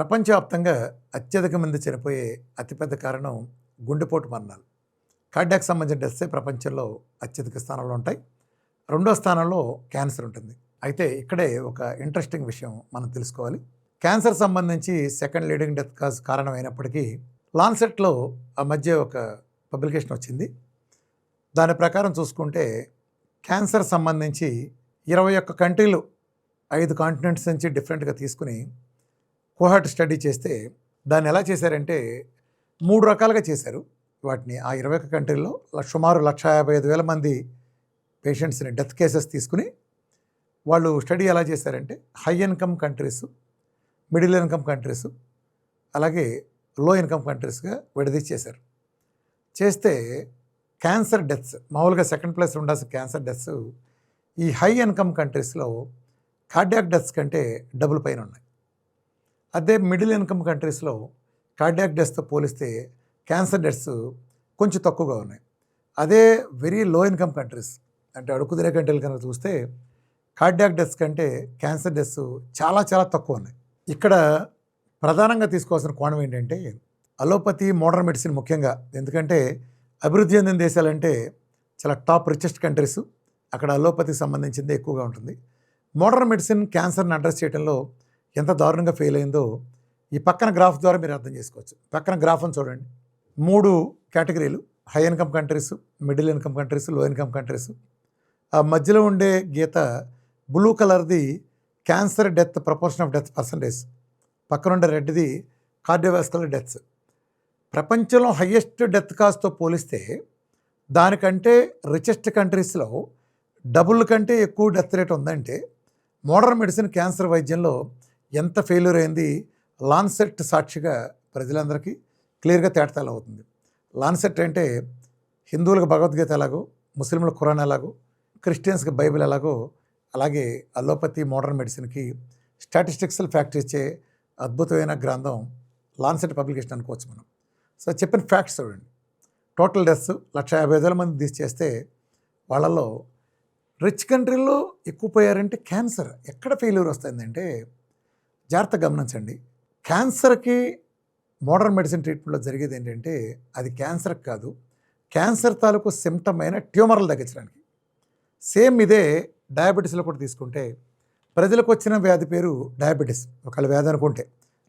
ప్రపంచవ్యాప్తంగా అత్యధిక మంది చనిపోయే అతిపెద్ద కారణం గుండెపోటు మరణాలు. కార్డియాక్ సంబంధించిన డెత్సే ప్రపంచంలో అత్యధిక స్థానంలో ఉంటాయి. రెండో స్థానంలో క్యాన్సర్ ఉంటుంది. అయితే ఇక్కడే ఒక ఇంట్రెస్టింగ్ విషయం మనం తెలుసుకోవాలి. క్యాన్సర్ సంబంధించి సెకండ్ లీడింగ్ డెత్ కాజ్ కారణం అయినప్పటికీ లాన్సెట్లో ఆ మధ్య ఒక పబ్లికేషన్ వచ్చింది. దాని ప్రకారం చూసుకుంటే క్యాన్సర్ సంబంధించి 21 కంట్రీలు 5 కాంటినెంట్స్ నుంచి డిఫరెంట్గా తీసుకుని కోహార్ట్ స్టడీ చేస్తే దాన్ని ఎలా చేశారంటే 3 రకాలుగా చేశారు. వాటిని ఆ 21 కంట్రీల్లో సుమారు 155,000 మంది పేషెంట్స్ని డెత్ కేసెస్ తీసుకుని వాళ్ళు స్టడీ ఎలా చేశారంటే high income countries, middle income countries, అలాగే లో ఇన్కమ్ కంట్రీస్గా విడదీసి చేస్తే క్యాన్సర్ డెత్స్ మామూలుగా సెకండ్ ప్లేస్ ఉండాల్సిన క్యాన్సర్ డెత్స్ ఈ హై ఇన్కమ్ కంట్రీస్లో కార్డియాక్ డెత్స్ కంటే డబుల్ పైన ఉన్నాయి. అదే మిడిల్ ఇన్కమ్ కంట్రీస్లో కార్డియాక్ డెత్స్తో పోలిస్తే క్యాన్సర్ డెత్స్ కొంచెం తక్కువగా ఉన్నాయి. అదే వెరీ లో ఇన్కమ్ కంట్రీస్ అంటే అడుగుదిరే కంట్రీలు కనుక చూస్తే కార్డియాక్ డెత్స్ కంటే క్యాన్సర్ డెత్స్ చాలా చాలా తక్కువ ఉన్నాయి. ఇక్కడ ప్రధానంగా తీసుకోవాల్సిన కోణం ఏంటంటే అలోపతి, మోడర్న్ మెడిసిన్ ముఖ్యంగా. ఎందుకంటే అభివృద్ధి చెందిన దేశాలంటే చాలా టాప్ రిచెస్ట్ కంట్రీస్, అక్కడ అలోపతికి సంబంధించింది ఎక్కువగా ఉంటుంది. మోడర్న్ మెడిసిన్ క్యాన్సర్ని అడ్రస్ చేయడంలో ఎంత దారుణంగా ఫెయిల్ అయిందో ఈ పక్కన గ్రాఫ్ ద్వారా మీరు అర్థం చేసుకోవచ్చు. పక్కన గ్రాఫ్ని చూడండి. 3 కేటగిరీలు: high income countries, middle income countries, low income countries. ఆ మధ్యలో ఉండే గీత బ్లూ కలర్ది cancer death proportion of death percentage, పక్కన ఉండే రెడ్ది కార్డియోవాస్కులర్ డెత్స్. ప్రపంచంలో హయ్యెస్ట్ డెత్ కాజ్తో పోలిస్తే దానికంటే రిచెస్ట్ కంట్రీస్లో డబుల్ కంటే ఎక్కువ డెత్ రేట్ ఉందంటే మోడర్న్ మెడిసిన్ క్యాన్సర్ వైద్యంలో ఎంత ఫెయిల్యూర్ అయింది లాన్సెట్ సాక్షిగా ప్రజలందరికీ క్లియర్గా తేటతెల్లం అవుతుంది. లాన్సెట్ అంటే హిందువులకు భగవద్గీత ఎలాగో, ముస్లింలకు ఖురాన్ ఎలాగో, క్రిస్టియన్స్కి బైబిల్ ఎలాగో, అలాగే అలోపతి మోడర్న్ మెడిసిన్కి స్టాటిస్టిక్స్లు ఫ్యాక్ట్ ఇచ్చే అద్భుతమైన గ్రంథం లాన్సెట్ పబ్లికేషన్ అనుకోవచ్చు మనం. సో చెప్పిన ఫ్యాక్ట్స్ చూడండి. టోటల్ డెత్స్ 150,000 మంది తీసి చేస్తే వాళ్ళల్లో రిచ్ కంట్రీల్లో ఎక్కువ పోయారంటే క్యాన్సర్. ఎక్కడ ఫెయిల్యూర్ వస్తుందంటే జాగ్రత్తగా గమనించండి. క్యాన్సర్కి మోడర్న్ మెడిసిన్ ట్రీట్మెంట్లో జరిగేది ఏంటంటే అది క్యాన్సర్కి కాదు, క్యాన్సర్ తాలూకు సిమ్టమ్ అయిన ట్యూమర్లు తగ్గించడానికి. సేమ్ ఇదే డయాబెటీస్లో కూడా తీసుకుంటే ప్రజలకు వచ్చిన వ్యాధి పేరు డయాబెటీస్ ఒకళ్ళ వ్యాధి అనుకుంటే,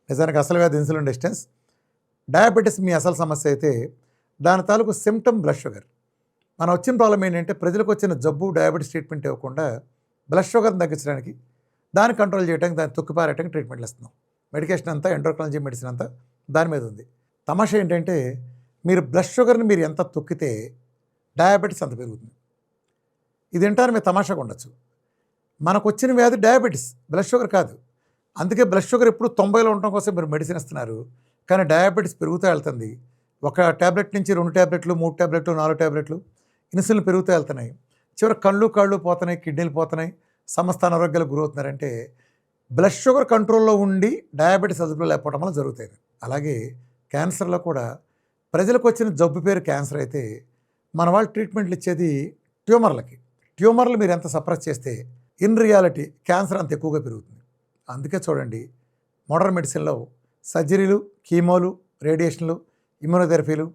నిజానికి అసలు వ్యాధి ఇన్సులిన్ రెసిస్టెన్స్. డయాబెటీస్ మీ అసలు సమస్య అయితే దాని తాలూకు సిమ్టమ్ బ్లడ్ షుగర్. మనం వచ్చిన ప్రాబ్లం ఏంటంటే ప్రజలకు వచ్చిన జబ్బు డయాబెటీస్ ట్రీట్మెంట్ ఇవ్వకుండా బ్లడ్ షుగర్ని తగ్గించడానికి, దాన్ని కంట్రోల్ చేయడానికి, దాన్ని తొక్కిపారేయడానికి ట్రీట్మెంట్లు ఇస్తున్నాం. మెడికేషన్ అంతా, ఎండోక్రైనాలజీ మెడిసిన్ అంతా దాని మీద ఉంది. తమాషా ఏంటంటే మీరు బ్లడ్ షుగర్ని మీరు ఎంత తొక్కితే డయాబెటీస్ అంత పెరుగుతుంది. ఇది వింటారు మీరు తమాషాగా ఉండొచ్చు. మనకు వచ్చిన వ్యాధి డయాబెటీస్, బ్లడ్ షుగర్ కాదు. అందుకే బ్లడ్ షుగర్ ఎప్పుడు 90లో ఉండటం కోసం మీరు మెడిసిన్ ఇస్తున్నారు, కానీ డయాబెటీస్ పెరుగుతూ వెళ్తుంది. ఒక ట్యాబ్లెట్ నుంచి 2 ట్యాబ్లెట్లు, 3 ట్యాబ్లెట్లు, 4 ట్యాబ్లెట్లు ఇన్సులిన్ పెరుగుతూ వెళ్తున్నాయి. చివరి కాళ్ళు పోతున్నాయి, కిడ్నీలు పోతున్నాయి, సమస్త అనారోగ్యాలకు గురవుతున్నారంటే బ్లడ్ షుగర్ కంట్రోల్లో ఉండి డయాబెటీస్ అదుపులో లేకపోవడం వల్ల జరుగుతాయి. అలాగే క్యాన్సర్లో కూడా ప్రజలకు వచ్చిన జబ్బు పేరు క్యాన్సర్ అయితే మన వాళ్ళు ట్రీట్మెంట్లు ఇచ్చేది ట్యూమర్లకి. ట్యూమర్లు మీరు ఎంత సప్రెస్ చేస్తే ఇన్ రియాలిటీ క్యాన్సర్ అంత ఎక్కువగా పెరుగుతుంది. అందుకే చూడండి మోడర్న్ మెడిసిన్లో సర్జరీలు, కీమోలు, రేడియేషన్లు, ఇమ్యూనోథెరపీలు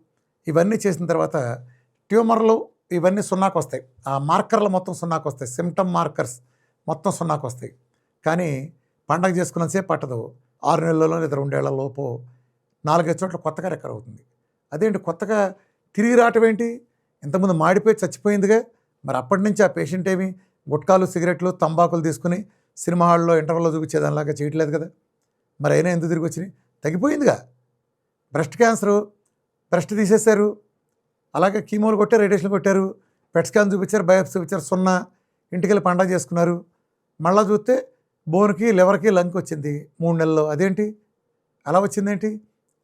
ఇవన్నీ చేసిన తర్వాత ట్యూమర్లు ఇవన్నీ సున్నాకు వస్తాయి. ఆ మార్కర్లు మొత్తం సున్నాకు వస్తాయి, సిమ్టమ్ మార్కర్స్ మొత్తం సున్నాకు వస్తాయి. కానీ పండగ చేసుకున్నంతసేపు పట్టదు. 6 నెలల్లో లేదా 2 ఏళ్ల లోపు 4-5 చోట్ల కొత్తగా రికవర్ అవుతుంది. అదేంటి కొత్తగా తిరిగి రావటం ఏంటి? ఇంతకుముందు మాడిపోయి చచ్చిపోయిందిగా. మరి అప్పటి నుంచి ఆ పేషెంట్ ఏమి గుట్కాలు, సిగరెట్లు, తంబాకులు తీసుకుని సినిమా హాల్లో ఇంటర్వెల్లో చూపించేదానిలాగా చేయట్లేదు కదా. మరి అయినా ఎందుకు తిరిగి వచ్చినాయి? తగ్గిపోయిందిగా. బ్రెస్ట్ క్యాన్సరు, బ్రెస్ట్ తీసేశారు, అలాగే కీమోలు కొట్టారు, రేడియేషన్ కొట్టారు, పెట్ స్కాన్ చూపించారు, బయాప్సీ చూపించారు, 0. ఇంటికి వెళ్ళి పండగ చేసుకున్నారు. మళ్ళీ చూస్తే బోన్కి, లివర్కి, లంగ్కి వచ్చింది 3 నెలల్లో. అదేంటి అలా వచ్చిందేంటి?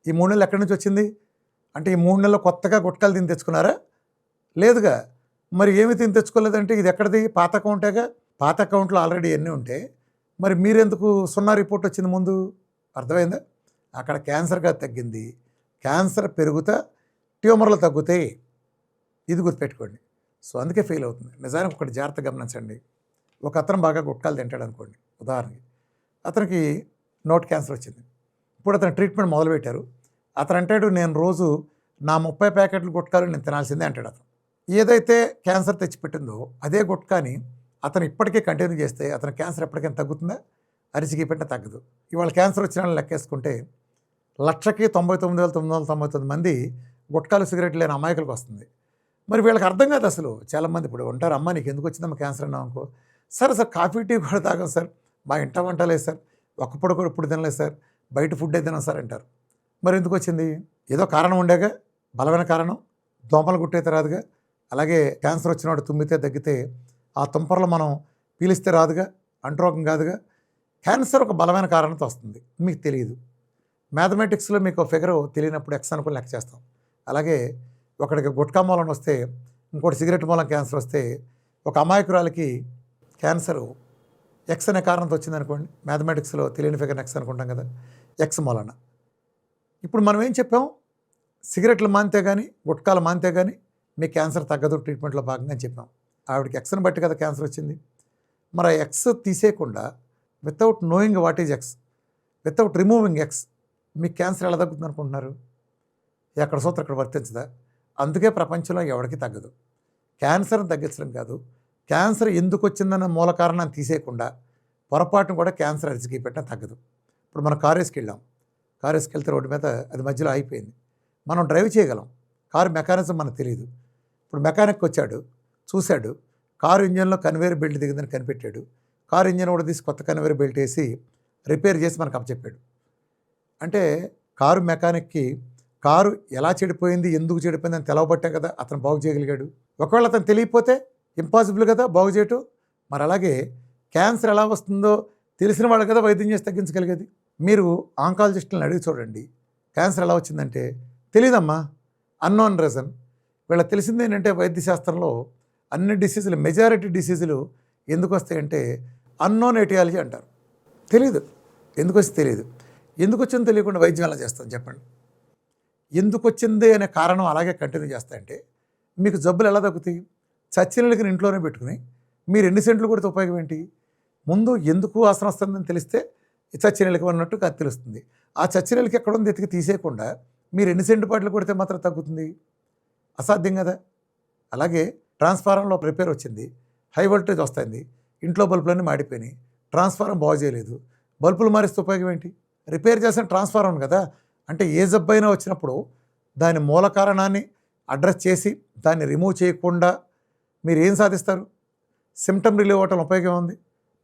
ఈ 3 నెలలు ఎక్కడి నుంచి వచ్చింది? అంటే ఈ 3 నెలల్లో కొత్తగా గుట్కాలు తిని తెచ్చుకున్నారా? లేదుగా. మరి ఏమి తిని తెచ్చుకోలేదంటే ఇది ఎక్కడిది? పాత అకౌంటేగా. పాత అకౌంట్లో ఆల్రెడీ ఎన్ని ఉంటే మరి మీరెందుకు 0 రిపోర్ట్ వచ్చింది ముందు? అర్థమైందా? అక్కడ క్యాన్సర్గా తగ్గింది. క్యాన్సర్ పెరుగుతా ట్యూమర్లు తగ్గుతాయి. ఇది గుర్తుపెట్టుకోండి. సో అందుకే ఫెయిల్ అవుతుంది. నిజానికి ఒకటి జాగ్రత్తగా గమనించండి. ఒక అతను బాగా గుట్కాలు తింటాడు అనుకోండి, ఉదాహరణకి అతనికి నోట్ క్యాన్సర్ వచ్చింది. ఇప్పుడు అతను ట్రీట్మెంట్ మొదలుపెట్టారు. అతను అంటాడు, నేను రోజు నా 30 ప్యాకెట్లు గుట్కాలు నేను తినాల్సిందే అంటాడు అతను. ఏదైతే క్యాన్సర్ తెచ్చిపెట్టిందో అదే గుట్కాని అతను ఇప్పటికే కంటిన్యూ చేస్తే అతని క్యాన్సర్ ఎప్పటికైనా తగ్గుతుందా? అరిచికి పెట్టినా తగ్గదు. ఇవాళ క్యాన్సర్ వచ్చిన వాళ్ళని లెక్కేసుకుంటే 1,99,999 మంది గుట్కాలు సిగరెట్లు లేని అమాయకులకు వస్తుంది. మరి వీళ్ళకి అర్థం కాదు అసలు. చాలామంది ఇప్పుడు ఉంటారు, అమ్మ నీకు ఎందుకు వచ్చిందమ్మా క్యాన్సర్ అన్నావు అనుకో, సార్ కాఫీ టీ కూడా తాగం సార్, మా ఇంట వంట లేదు సార్, ఒక్క పూట కూడా ఇప్పుడు తినలేదు సార్, బయట ఫుడ్ అయితే తినాం సార్ అంటారు. మరి ఎందుకు వచ్చింది? ఏదో కారణం ఉండేగా, బలమైన కారణం. దోమలు గుట్టయితే రాదుగా, అలాగే క్యాన్సర్ వచ్చినవాడు తుమ్మితే తగ్గితే ఆ తుంపర్లు మనం పీలిస్తే రాదుగా, అంటురోగం కాదుగా. క్యాన్సర్ ఒక బలమైన కారణంతో వస్తుంది, మీకు తెలియదు. మ్యాథమెటిక్స్లో మీకు ఫిగర్ తెలియనప్పుడు ఎక్స్ అనుకుని లెక్క చేస్తాం. అలాగే ఒకడికి గుట్కా మూలం వస్తే, ఇంకోటి సిగరెట్ మూలం క్యాన్సర్ వస్తే, ఒక అమాయకురాలకి క్యాన్సరు ఎక్స్ అనే కారణంతో వచ్చిందనుకోండి, మ్యాథమెటిక్స్లో తెలియని ఫిగర్ ఎక్స్ అనుకుంటాం కదా, ఎక్స్ మూలన. ఇప్పుడు మనం ఏం చెప్పాం? సిగరెట్లు మానితే కానీ గుట్కాలు మానితే కానీ మీ క్యాన్సర్ తగ్గదు ట్రీట్మెంట్లో భాగంగా అని చెప్పాం. ఆవిడకి ఎక్స్ని బట్టి కదా క్యాన్సర్ వచ్చింది. మరి ఆ ఎక్స్ తీసేయకుండా, without knowing what is x, without removing x, మీకు క్యాన్సర్ ఎలా తగ్గుతుంది అనుకుంటున్నారు? ఎక్కడ సూత్రం ఇక్కడ వర్తించదా? అందుకే ప్రపంచంలో ఎవరికి తగ్గదు. క్యాన్సర్ని తగ్గించడం కాదు, క్యాన్సర్ ఎందుకు వచ్చిందన్న మూల కారణాన్ని తీసేయకుండా పొరపాటును కూడా క్యాన్సర్ అరిచికి పెట్టినా తగ్గదు. ఇప్పుడు మనం కారు వేసుకెళ్ళాం, కారు వేసుకెళ్తే రోడ్డు మీద అది మధ్యలో అయిపోయింది. మనం డ్రైవ్ చేయగలం, కారు మెకానిజం మనకు తెలియదు. ఇప్పుడు మెకానిక్ వచ్చాడు, చూశాడు, కారు ఇంజన్లో కన్వేయర్ బెల్ట్ దిగిందని కనిపెట్టాడు. కారు ఇంజన్ కూడా తీసి కొత్త కన్వేయర్ బెల్ట్ వేసి రిపేర్ చేసి మనకు అప్పచెప్పాడు. అంటే కారు మెకానిక్కి కారు ఎలా చెడిపోయింది, ఎందుకు చెడిపోయింది అని తెలవబట్టే కదా అతను బాగు చేయగలిగాడు. ఒకవేళ అతను తెలియకపోతే ఇంపాసిబుల్ కదా బాగు చేయటం. మరి అలాగే క్యాన్సర్ ఎలా వస్తుందో తెలిసిన వాళ్ళు కదా వైద్యం చేసి తగ్గించగలిగేది. మీరు ఆంకాలజిస్టులను అడిగి చూడండి, క్యాన్సర్ ఎలా వచ్చిందంటే తెలియదమ్మా, అన్నోన్ రీజన్. వీళ్ళకి తెలిసింది ఏంటంటే వైద్య శాస్త్రంలో అన్ని డిసీజులు, మెజారిటీ డిసీజులు ఎందుకు వస్తాయంటే అన్నోన్ ఎటియాలజీ అంటారు. తెలీదు, ఎందుకు వచ్చి తెలియదు. ఎందుకు వచ్చిందో తెలియకుండా వైద్యం ఎలా చేస్తాం చెప్పండి? ఎందుకు వచ్చింది అనే కారణం అలాగే కంటిన్యూ చేస్తాయంటే మీకు జబ్బులు ఎలా తగ్గుతాయి? చచ్చినలకి ఇంట్లోనే పెట్టుకుని మీరు ఎన్ని సెంట్లు కొడితే ఉపయోగం ఏంటి? ముందు ఎందుకు వాసన వస్తుందని తెలిస్తే చచ్చినలకి అన్నట్టు అది తెలుస్తుంది. ఆ చచ్చినలకి ఎక్కడ ఉంది ఎతికి తీసేయకుండా మీరు ఎన్ని సెంటు పాటలు కొడితే మాత్రం తగ్గుతుంది? అసాధ్యం కదా. అలాగే ట్రాన్స్ఫారంలో రిపేర్ వచ్చింది, హై వోల్టేజ్ వస్తుంది, ఇంట్లో బల్బులన్నీ మాడిపోయినాయి, ట్రాన్స్ఫారం బాగు చేయలేదు, బల్బులు మారిస్తే ఉపయోగం ఏంటి? రిపేర్ చేసిన ట్రాన్స్ఫారం కదా. అంటే ఏ జబ్బైనా వచ్చినప్పుడు దాని మూల కారణాన్ని అడ్రస్ చేసి దాన్ని రిమూవ్ చేయకుండా మీరు ఏం సాధిస్తారు? సిమ్టమ్ రిలీవ్ అవ్వటం ఉపయోగం ఉంది.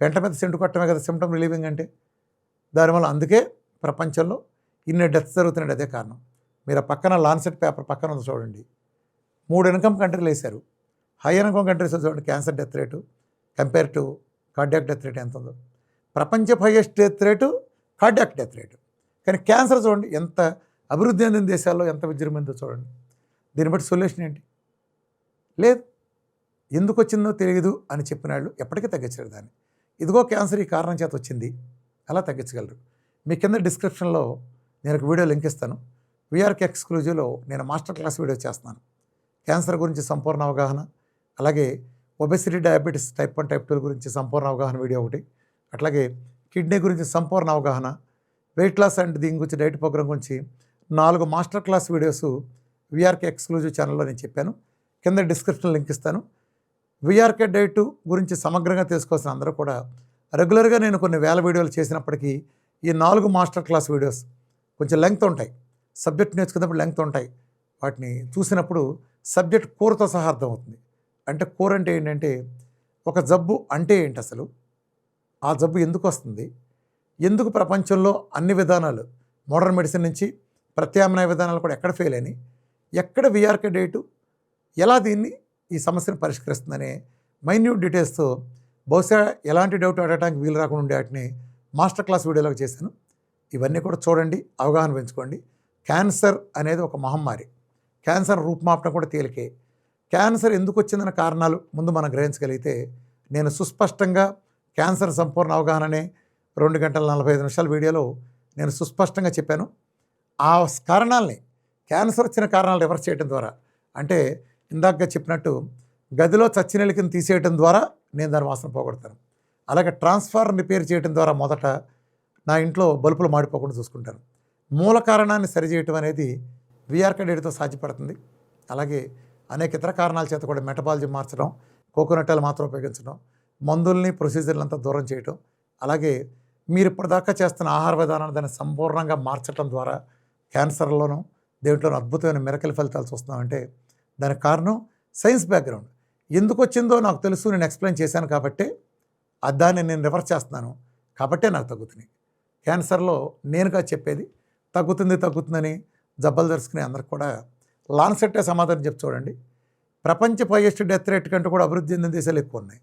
పెంట మీద సెంటు కొట్టమే కదా సిమ్టమ్ రిలీవింగ్ అంటే. దానివల్ల అందుకే ప్రపంచంలో ఇన్ని డెత్స్ జరుగుతున్నాయి. అదే కారణం. మీరు ఆ పక్కన లాన్సెట్ పేపర్ పక్కన ఉంది చూడండి, 3 ఇన్కమ్ కంట్రీలు వేశారు. హై ఇన్కమ్ కంట్రీస్ చూడండి cancer death rate compare to cardiac death rate ఎంత ఉందో. ప్రపంచ highest death rate cardiac death rate. కానీ క్యాన్సర్ చూడండి ఎంత అభివృద్ధి చెందిన దేశాల్లో ఎంత విజృంభిందో చూడండి. దీన్ని బట్టి సొల్యూషన్ ఏంటి? లేదు. ఎందుకు వచ్చిందో తెలియదు అని చెప్పిన వాళ్ళు ఎప్పటికీ తగ్గించలేరు దాన్ని. ఇదిగో క్యాన్సర్ ఈ కారణం చేత వచ్చింది, అలా తగ్గించగలరు. మీ కింద డిస్క్రిప్షన్లో నేను ఒక వీడియో లింక్ ఇస్తాను. వీఆర్కే ఎక్స్క్లూజివ్లో నేను మాస్టర్ క్లాస్ వీడియో చేస్తున్నాను. క్యాన్సర్ గురించి సంపూర్ణ అవగాహన, అలాగే ఒబెసిటీ, డయాబెటీస్ టైప్ 1 టైప్ 2 గురించి సంపూర్ణ అవగాహన వీడియో ఒకటి, అట్లాగే కిడ్నీ గురించి సంపూర్ణ అవగాహన, వెయిట్ లాస్ అండ్ దీని గురించి డైట్ ప్రోగ్రామ్ గురించి 4 master class videos VRK exclusive ఛానల్లో నేను చెప్పాను. కింద డిస్క్రిప్షన్ లింక్ ఇస్తాను. వీఆర్కే డైట్ గురించి సమగ్రంగా తెలుసుకోవాల్సిన అందరూ కూడా రెగ్యులర్గా నేను కొన్ని వేల వీడియోలు చేసినప్పటికీ ఈ 4 మాస్టర్ క్లాస్ వీడియోస్ కొంచెం లెంగ్త్ ఉంటాయి. సబ్జెక్ట్ నేర్చుకున్నప్పుడు లెంగ్త్ ఉంటాయి. వాటిని చూసినప్పుడు సబ్జెక్ట్ కోర్తో సహా అర్థమవుతుంది. అంటే కోర్ అంటే ఏంటంటే ఒక జబ్బు అంటే ఏంటి, అసలు ఆ జబ్బు ఎందుకు వస్తుంది, ఎందుకు ప్రపంచంలో అన్ని విధానాలు మోడర్న్ మెడిసిన్ నుంచి ప్రత్యామ్నాయ విధానాలు కూడా ఎక్కడ ఫెయిల్ అయినాయి, ఎక్కడ వీఆర్కే డైటు ఎలా దీన్ని ఈ సమస్యను పరిష్కరిస్తుందనే మైన్యూట్ డీటెయిల్స్తో బహుశా ఎలాంటి డౌట్ అడగడానికి వీలు రాకుండా ఉండే వాటిని మాస్టర్ క్లాస్ వీడియోలోకి చేశాను. ఇవన్నీ కూడా చూడండి, అవగాహన పెంచుకోండి. క్యాన్సర్ అనేది ఒక మహమ్మారి. క్యాన్సర్ రూపుమాపడం కూడా తేలికే. క్యాన్సర్ ఎందుకు వచ్చిందన్న కారణాలు ముందు మనం గ్రహించగలిగితే నేను సుస్పష్టంగా క్యాన్సర్ సంపూర్ణ అవగాహననే 2 గంటల 45 నిమిషాల వీడియోలో నేను సుస్పష్టంగా చెప్పాను. ఆ కారణాలని, క్యాన్సర్ వచ్చిన కారణాలు రివర్స్ చేయడం ద్వారా, అంటే ఇందాక చెప్పినట్టు గదిలో చచ్చినెలికను తీసేయడం ద్వారా నేను దాని వాసన పోగొడతాను. అలాగే ట్రాన్స్ఫార్మర్ రిపేర్ చేయడం ద్వారా మొదట నా ఇంట్లో బల్బులు మాడిపోకుండా చూసుకుంటాను. మూల కారణాన్ని సరిచేయటం అనేది విఆర్కే డైట్తో సాధ్యపడుతుంది. అలాగే అనేక ఇతర కారణాల చేత కూడా మెటబాలజీ మార్చడం, కోకోనట్ ఆయిల్ మాత్రం ఉపయోగించడం, మందుల్ని ప్రొసీజర్లంతా దూరం చేయటం, అలాగే మీరు ఇప్పటిదాకా చేస్తున్న ఆహార విధానాన్ని దాన్ని సంపూర్ణంగా మార్చడం ద్వారా క్యాన్సర్లోనూ దేంట్లోనూ అద్భుతమైన మిరకల్ ఫలితాలు చూస్తున్నామంటే దానికి కారణం సైన్స్ బ్యాక్గ్రౌండ్. ఎందుకు వచ్చిందో నాకు తెలుసు, నేను ఎక్స్ప్లెయిన్ చేశాను కాబట్టే దాన్ని నేను రివర్స్ చేస్తున్నాను కాబట్టే నాకు తగ్గుతున్నాయి. క్యాన్సర్లో నేనుగా చెప్పేది తగ్గుతుందని జబ్బలు తెరుచుకునే అందరికి కూడా లాన్సెట్టే సమాధానం చెప్పి చూడండి. ప్రపంచ హైయెస్ట్ డెత్ రేట్ కంటే కూడా అభివృద్ధి చెందిన దేశాలు ఎక్కువ ఉన్నాయి.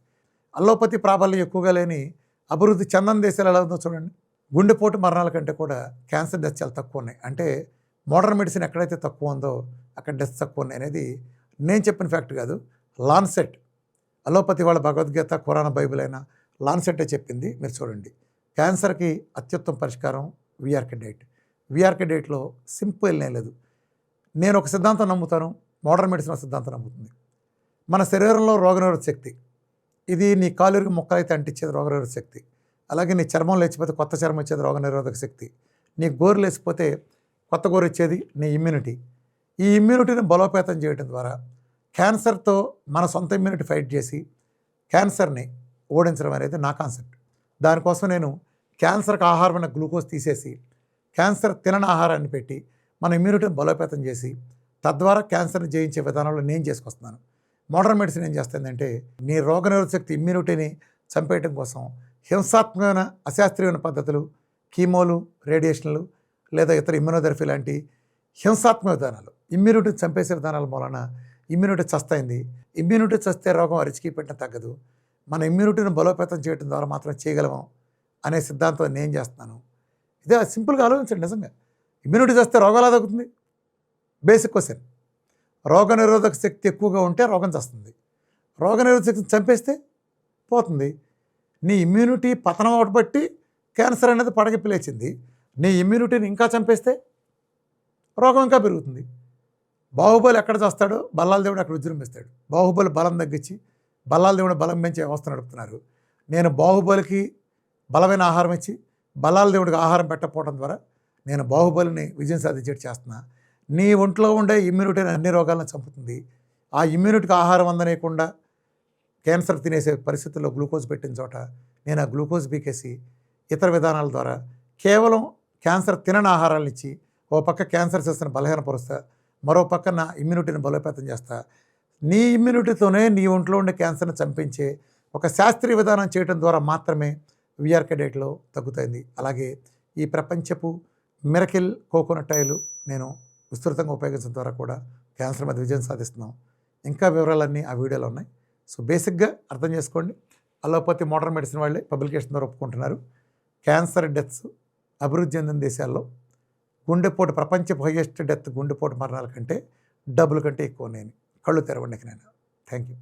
అల్లోపతి ప్రాబల్యం ఎక్కువగా లేని అభివృద్ధి చెందని దేశాలు ఎలా ఉందో చూడండి. గుండెపోటు మరణాల కంటే కూడా క్యాన్సర్ డెత్స్ చాలా తక్కువ ఉన్నాయి. అంటే మోడర్న్ మెడిసిన్ ఎక్కడైతే తక్కువ ఉందో అక్కడ డెత్స్ తక్కువ ఉన్నాయి అనేది నేను చెప్పిన ఫ్యాక్ట్ కాదు. లాన్సెట్, అలోపతి వాళ్ళ భగవద్గీత, ఖురాన్, బైబిల్ అయినా లాన్సెట్టే చెప్పింది. మీరు చూడండి, క్యాన్సర్కి అత్యుత్తమ పరిష్కారం విఆర్కే డైట్. విఆర్కే డైట్లో సింపుల్ ఏం లేదు. నేను ఒక సిద్ధాంతం నమ్ముతాను, మోడర్న్ మెడిసిన్ సిద్ధాంతం నమ్ముతుంది. మన శరీరంలో రోగనిరోధక శక్తి, ఇది నీ కాలుకి మొక్కలైతే అంటించేది రోగనిరోధక శక్తి. అలాగే నీ చర్మం లేచిపోతే కొత్త చర్మం వచ్చేది రోగనిరోధక శక్తి. నీ గోరు లేచిపోతే కొత్త గోరు వచ్చేది నీ ఇమ్యూనిటీ. ఈ ఇమ్యూనిటీని బలోపేతం చేయడం ద్వారా క్యాన్సర్తో మన సొంత ఇమ్యూనిటీ ఫైట్ చేసి క్యాన్సర్ని ఓడించడం అనేది నా కాన్సెప్ట్. దానికోసం నేను క్యాన్సర్కి ఆహారమైన గ్లూకోజ్ తీసేసి క్యాన్సర్ తినని ఆహారాన్ని పెట్టి మన ఇమ్యూనిటీని బలోపేతం చేసి తద్వారా క్యాన్సర్ని జయించే విధానంలో నేను చేసుకొస్తున్నాను. మోడర్న్ మెడిసిన్ ఏం చేస్తుందంటే నీ రోగనిరోధక శక్తి ఇమ్యూనిటీని చంపేయడం కోసం హింసాత్మకమైన అశాస్త్రీయమైన పద్ధతులు, కీమోలు, రేడియేషన్లు లేదా ఇతర ఇమ్యూనోథెరపీ లాంటి హింసాత్మక విధానాలు, ఇమ్యూనిటీని చంపేసే విధానాల మూలన ఇమ్యూనిటీ చస్తైంది. ఇమ్యూనిటీ చస్తే రోగం అరిచికి పెట్టిన తగ్గదు. మన ఇమ్యూనిటీని బలోపేతం చేయడం ద్వారా మాత్రం చేయగలము అనే సిద్ధాంతం నేను చేస్తున్నాను. ఇదే సింపుల్గా ఆలోచించండి. నిజంగా ఇమ్యూనిటీ చేస్తే రోగాలు తగ్గుతుంది. Basic question. రోగనిరోధక శక్తి ఎక్కువగా ఉంటే రోగం చేస్తుంది. రోగనిరోధక శక్తిని చంపేస్తే పోతుంది. నీ ఇమ్యూనిటీ పతనం ఒకటి బట్టి క్యాన్సర్ అనేది పడగెప్పి లేచింది. నీ ఇమ్యూనిటీని ఇంకా చంపేస్తే రోగం ఇంకా పెరుగుతుంది. బాహుబలి ఎక్కడ చేస్తాడో బల్లాల దేవుడు అక్కడ విజృంభిస్తాడు. బాహుబలి బలం తగ్గించి బల్లాల దేవుడు బలం పెంచే వ్యవస్థ నడుపుతున్నారు. నేను బాహుబలికి బలమైన ఆహారం ఇచ్చి బల్లాల దేవుడికి ఆహారం పెట్టకపోవడం ద్వారా నేను బాహుబలిని విజయం సాధించేట్టు చేస్తున్నా. నీ ఒంట్లో ఉండే ఇమ్యూనిటీని అన్ని రోగాలను చంపుతుంది. ఆ ఇమ్యూనిటీకి ఆహారం అందనేయకుండా క్యాన్సర్ తినేసే పరిస్థితుల్లో గ్లూకోజ్ పెట్టిన చోట నేను ఆ గ్లూకోజ్ బీకేసి ఇతర విధానాల ద్వారా కేవలం క్యాన్సర్ తినని ఆహారాలను ఇచ్చి ఓ పక్క క్యాన్సర్ సెల్స్ని బలహీనపరుస్తా, మరో పక్క నా ఇమ్యూనిటీని బలోపేతం చేస్తా. నీ ఇమ్యూనిటీతోనే నీ ఒంట్లో ఉండే క్యాన్సర్ని చంపించే ఒక శాస్త్రీయ విధానం చేయడం ద్వారా మాత్రమే విఆర్కే డైట్లో తగ్గుతుంది. అలాగే ఈ ప్రపంచపు మిరకిల్ కోకోనట్ ఆయిల్ నేను విస్తృతంగా ఉపయోగించడం ద్వారా కూడా క్యాన్సర్ మీద విజయం సాధిస్తున్నాం. ఇంకా వివరాలన్నీ ఆ వీడియోలో ఉన్నాయి. సో బేసిక్గా అర్థం చేసుకోండి. అలోపతి మోడర్న్ మెడిసిన్ వాళ్ళే పబ్లికేషన్ ద్వారా ఒప్పుకుంటున్నారు. క్యాన్సర్ డెత్స్ అభివృద్ధి చెందిన దేశాల్లో గుండెపోటు, ప్రపంచ హైయెస్ట్ డెత్ గుండెపోటు మరణాల కంటే డబ్బుల కంటే ఎక్కువ నేను కళ్ళు తెరవండి. నేను థ్యాంక్ యూ.